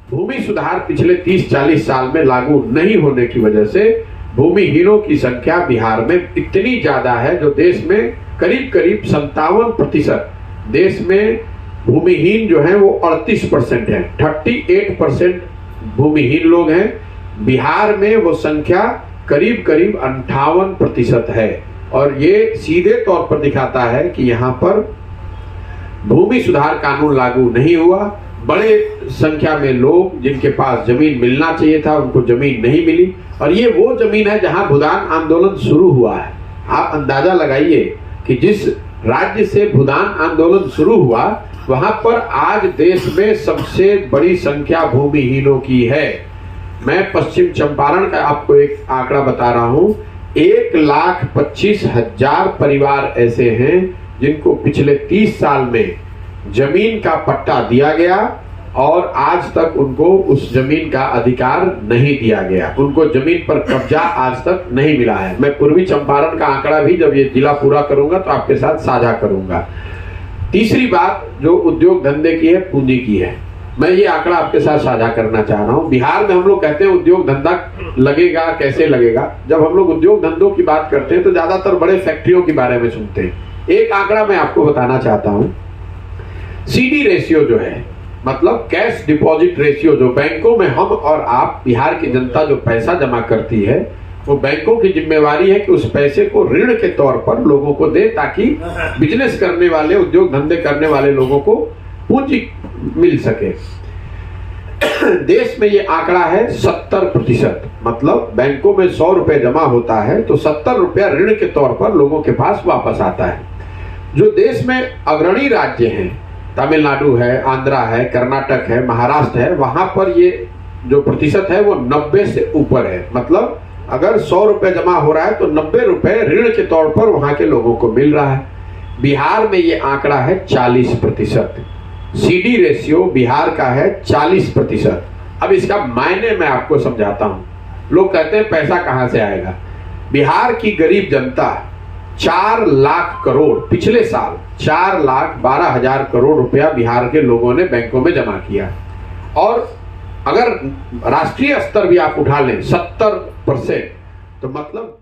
भूमि सुधार पिछले 30-40 साल में लागू नहीं होने की वजह से भूमिहीनों की संख्या बिहार में इतनी ज्यादा है, जो देश में करीब करीब 57% देश में भूमिहीन जो है वो 38% है। 38% भूमिहीन लोग हैं। बिहार में वो संख्या करीब करीब 58% है। और ये सीधे तौर पर दिखाता है कि यहाँ पर भूमि सुधार कानून लागू नहीं हुआ। बड़े संख्या में लोग जिनके पास जमीन मिलना चाहिए था, उनको जमीन नहीं मिली। और ये वो जमीन है जहां भूदान आंदोलन शुरू हुआ है। आप अंदाजा लगाइए कि जिस राज्य से भूदान आंदोलन शुरू हुआ, वहां पर आज देश में सबसे बड़ी संख्या भूमिहीनों की है। मैं पश्चिम चंपारण का आपको एक आंकड़ा बता रहा हूं। 1,25,000 परिवार ऐसे हैं जिनको पिछले 30 साल में जमीन का पट्टा दिया गया और आज तक उनको उस जमीन का अधिकार नहीं दिया गया। उनको जमीन पर कब्जा आज तक नहीं मिला है। मैं पूर्वी चंपारण का आंकड़ा भी जब ये जिला पूरा करूंगा तो आपके साथ साझा करूंगा। तीसरी बात जो उद्योग धंधे की है, पूंजी की है, मैं ये आंकड़ा आपके साथ साझा करना चाह रहा हूं। बिहार में हम लोग कहते हैं उद्योग धंधा लगेगा, कैसे लगेगा? जब हम लोग उद्योग धंधों की बात करते हैं तो ज्यादातर बड़े फैक्ट्रियों के बारे में सुनते हैं। एक आंकड़ा मैं आपको बताना चाहता हूं। सीडी रेशियो जो है, मतलब कैश डिपॉजिट रेशियो, जो बैंकों में हम और आप बिहार की जनता जो पैसा जमा करती है, वो बैंकों की जिम्मेवारी है कि उस पैसे को ऋण के तौर पर लोगों को दे, ताकि बिजनेस करने वाले, उद्योग धंधे करने वाले लोगों को पूंजी मिल सके। देश में ये आंकड़ा है 70%। मतलब बैंकों में 100 रुपए जमा होता है तो 70 रुपया ऋण के तौर पर लोगों के पास वापस आता है। जो देश में अग्रणी राज्य हैं, तमिलनाडु है, आंध्रा है, कर्नाटक है, महाराष्ट्र है, वहां पर ये जो प्रतिशत है वो 90 से ऊपर है। मतलब अगर 100 रुपए जमा हो रहा है तो 90 रुपए ऋण के तौर पर वहां के लोगों को मिल रहा है। बिहार में ये आंकड़ा है 40%। सीडी रेशियो बिहार का है 40%। अब इसका मायने मैं आपको समझाता हूं। लोग कहते हैं पैसा कहां से आएगा? बिहार की गरीब जनता 4 लाख करोड़, पिछले साल 4,12,000 करोड़ रुपया बिहार के लोगों ने बैंकों में जमा किया। और अगर राष्ट्रीय स्तर भी आप उठा लें 70%, तो मतलब